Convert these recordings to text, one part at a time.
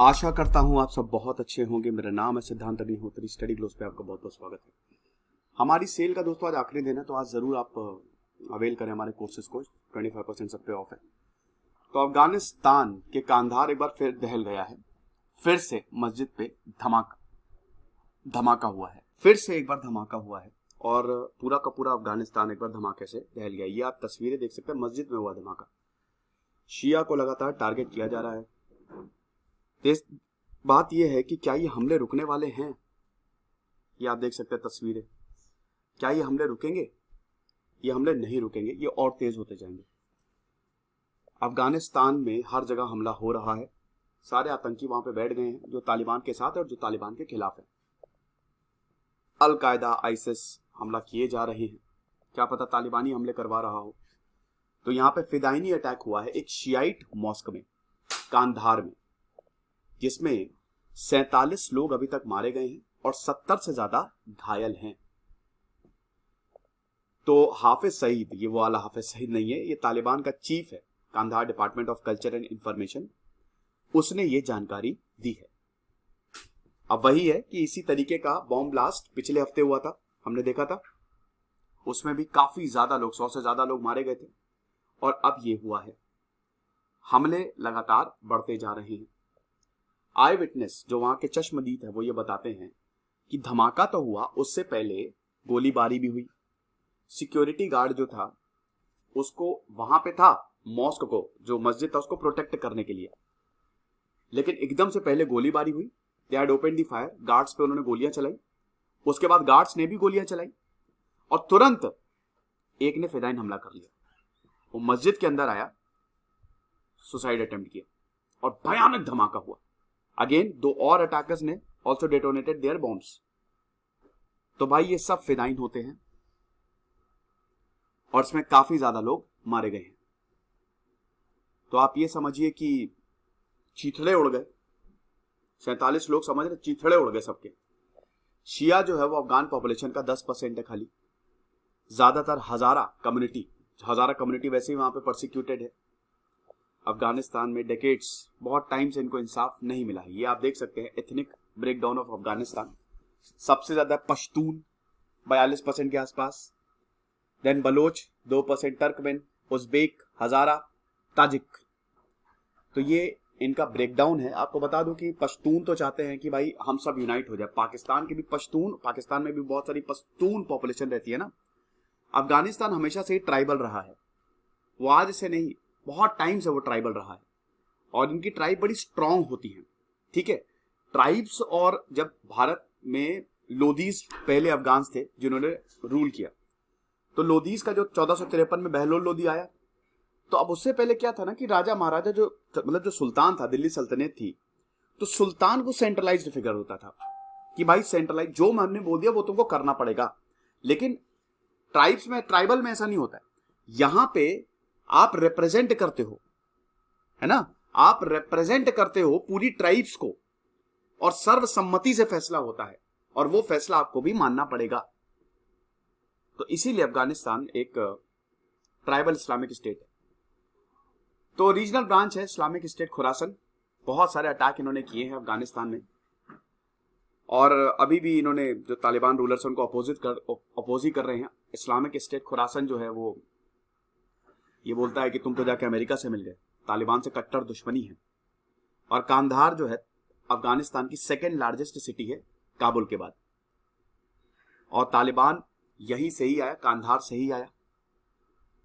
आशा करता हूँ आप सब बहुत अच्छे होंगे। मेरा नाम है सिद्धांत अग्निहोत्री। स्टडी ग्लोस पे आपका बहुत बहुत स्वागत है। हमारी सेल का दोस्तों आज आखिरी दिन है, तो आज ज़रूर आप अवेल करें हमारे कोर्सेज को। 25% सब पे ऑफ है। तो अफगानिस्तान के कांधार एक बार फिर दहल गया है। फिर से मस्जिद पे धमाका हुआ है। फिर से एक बार धमाका हुआ है और पूरा का पूरा अफगानिस्तान एक बार धमाके से दहल गया। ये आप तस्वीरें देख सकते हैं, मस्जिद में हुआ धमाका। शिया को लगातार टारगेट किया जा रहा है। बात यह है कि क्या ये हमले रुकने वाले हैं? ये आप देख सकते हैं तस्वीरें। क्या ये हमले रुकेंगे? ये हमले नहीं रुकेंगे, ये और तेज होते जाएंगे। अफगानिस्तान में हर जगह हमला हो रहा है। सारे आतंकी वहां पे बैठ गए हैं, जो तालिबान के साथ है और जो तालिबान के खिलाफ है। अल कायदा, आईसिस हमला किए जा रहे हैं। क्या पता तालिबानी हमले करवा रहा हो। तो यहाँ पे फिदाइनी अटैक हुआ है एक शियाइट मॉस्क में, कांधार में, जिसमें 47 लोग अभी तक मारे गए हैं और 70 से ज्यादा घायल हैं। तो हाफिज सईद, ये वो वाला हाफिज सईद नहीं है, ये तालिबान का चीफ है, Kandahar department of culture and information, उसने ये जानकारी दी है। अब वही है कि इसी तरीके का बॉम्ब ब्लास्ट पिछले हफ्ते हुआ था, हमने देखा था। उसमें भी काफी ज्यादा लोग, 100 से ज्यादा लोग मारे गए थे। और अब ये हुआ है। हमले लगातार बढ़ते जा रहे हैं। आई विटनेस, जो वहां के चश्मदीद है, वो ये बताते हैं कि धमाका तो हुआ, उससे पहले गोलीबारी भी हुई। सिक्योरिटी गार्ड जो था उसको वहां पे था, मॉस्क को, जो मस्जिद था, उसको प्रोटेक्ट करने के लिए। लेकिन एकदम से पहले गोलीबारी हुई। They had open the fire, guards पे उन्होंने गोलियां चलाई। उसके बाद गार्ड्स ने भी गोलियां चलाई और तुरंत एक ने फिदाइन हमला कर लिया। वो मस्जिद के अंदर आया, सुसाइड अटेम्प्ट किया और भयानक धमाका हुआ। अगेन 2 और अटैकर्स ने ऑल्सो डेटोनेटेड देयर बॉम्ब्स। तो भाई ये सब फिदाइन होते हैं और इसमें काफी ज्यादा लोग मारे गए हैं। तो आप ये समझिए कि चीथड़े उड़ गए। 47 लोग, समझ रहे, चीथड़े उड़ गए सबके। शिया जो है वो अफगान पॉपुलेशन का 10% है खाली। ज्यादातर हजारा कम्युनिटी वैसे ही वहां पे परसिक्यूटेड है। अफगानिस्तान में डेकेड्स, बहुत टाइम से इनको इंसाफ नहीं मिला है। ये आप देख सकते हैं एथनिक ब्रेकडाउन ऑफ अफगानिस्तान। सबसे ज्यादा पश्तून 42% के आसपास, देन बलोच 2%, टर्कमेन, उज्बेक, हजारा, ताजिक। तो ये इनका ब्रेकडाउन है। आपको बता दूं कि पश्तून तो चाहते हैं कि भाई हम सब यूनाइट हो जाए। पाकिस्तान के भी पश्तून, पाकिस्तान में भी बहुत सारी पश्तून पॉपुलेशन रहती है ना। अफगानिस्तान हमेशा से ही ट्राइबल रहा है, वो आज से नहीं, बहुत टाइम से वो ट्राइबल रहा है और इनकी ट्राइब बड़ी स्ट्रांग होती है। ठीक है, ट्राइब्स। और जब भारत में लोदीज पहले अफगान्स थे जिन्होंने रूल किया, तो लोदीज का जो 1453 में बहलोल लोदी आया, तो अब उससे पहले क्या था ना कि राजा महाराजा जो, मतलब जो सुल्तान था, दिल्ली सल्तनत थी, तो सुल्तान को सेंट्रलाइज्ड फिगर होता था कि भाई सेंट्रलाइज, जो हमने बोल दिया वो तुमको करना पड़ेगा। लेकिन ट्राइब्स में, ट्राइबल में ऐसा नहीं होता है। यहां पे आप रिप्रेजेंट करते हो, है ना, आप रिप्रेजेंट करते हो पूरी ट्राइब्स को और सर्वसम्मति से फैसला होता है और वो फैसला आपको भी मानना पड़ेगा। तो इसीलिए अफगानिस्तान एक ट्राइबल इस्लामिक स्टेट है। तो रीजनल ब्रांच है इस्लामिक स्टेट खुरासन। बहुत सारे अटैक इन्होंने किए हैं अफगानिस्तान में और अभी भी इन्होंने, जो तालिबान रूलर्स उनको अपोज ही कर रहे हैं। इस्लामिक स्टेट खुरासन जो है वो ये बोलता है कि तुम तो जाके अमेरिका से मिल गए, तालिबान से कट्टर दुश्मनी है। और कांधार जो है अफगानिस्तान की 2nd लार्जेस्ट सिटी है काबुल के बाद, और तालिबान यहीं से ही आया, कांधार से ही आया।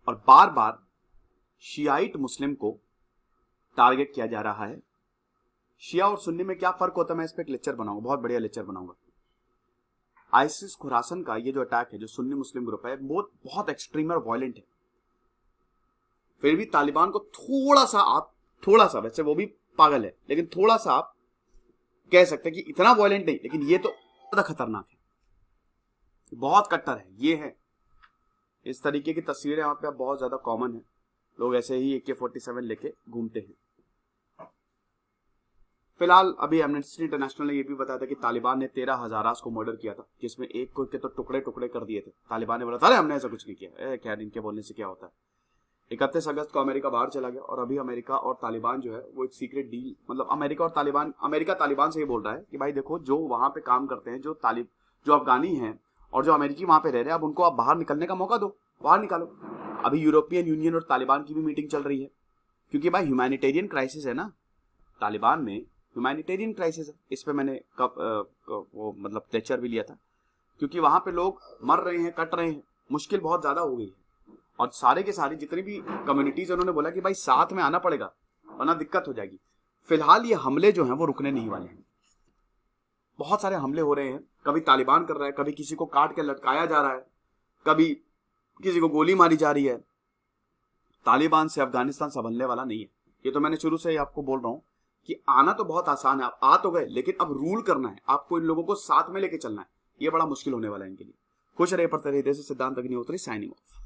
और बार बार शियाइट मुस्लिम को टारगेट किया जा रहा है। शिया और सुन्नी में क्या फर्क होता है, मैं इस पर एक लेक्चर बनाऊंगा, बहुत बढ़िया लेक्चर बनाऊंगा। आईसिस खुरासन का ये जो अटैक है, जो सुन्नी मुस्लिम ग्रुप है, बहुत एक्सट्रीम और वायलेंट है। फिर भी तालिबान को थोड़ा सा, वैसे वो भी पागल है, लेकिन थोड़ा सा आप कह सकते हैं कि इतना वायलेंट नहीं, लेकिन ये तो ज्यादा खतरनाक है, बहुत कट्टर है। ये है, इस तरीके की तस्वीरें यहाँ पे बहुत ज्यादा कॉमन है। लोग ऐसे ही AK-47 लेके घूमते हैं। फिलहाल अभी एमनेस्टी इंटरनेशनल ने यह भी बताया था कि तालिबान ने 13 हजारास को मर्डर किया था, जिसमें एक को के तो टुकड़े टुकड़े कर दिए थे। तालिबान ने बोला था अरे हमने ऐसा कुछ नहीं किया। खैर, इनके बोलने से क्या होता है। 31 अगस्त को अमेरिका बाहर चला गया और अभी अमेरिका और तालिबान जो है वो एक सीक्रेट डील, मतलब अमेरिका तालिबान से ये बोल रहा है कि भाई देखो जो वहां पे काम करते हैं, जो अफगानी हैं और जो अमेरिकी वहां पे रह रहे हैं, अब उनको आप बाहर निकलने का मौका दो, बाहर निकालो। अभी यूरोपियन यूनियन और तालिबान की भी मीटिंग चल रही है, क्योंकि भाई ह्यूमैनिटेरियन क्राइसिस है ना, तालिबान में ह्यूमैनिटेरियन क्राइसिस है। इस पे मैंने वो मतलब लेक्चर भी लिया था, क्योंकि वहां पे लोग मर रहे हैं, कट रहे हैं, मुश्किल बहुत ज्यादा हो गई है। और सारे के सारी जितनी भी कम्युनिटीज उन्होंने बोला कि भाई साथ में आना पड़ेगा वरना दिक्कत हो जाएगी। फिलहाल ये हमले जो हैं वो रुकने नहीं वाले हैं, बहुत सारे हमले हो रहे हैं, कभी तालिबान कर रहा है, कभी किसी को काट के लटकाया जा रहा है, कभी किसी को गोली मारी जा रही है। तालिबान से अफगानिस्तान संभलने वाला नहीं है, ये तो मैंने शुरू से ही आपको बोल रहा हूं कि आना तो बहुत आसान है, आप आ तो गए, लेकिन अब रूल करना है, आपको इन लोगों को साथ में लेके चलना है, ये बड़ा मुश्किल होने वाला है इनके लिए। खुश रहे, पढ़ते रहिए। देश सिद्धांत अग्निहोत्री साइनिंग ऑफ।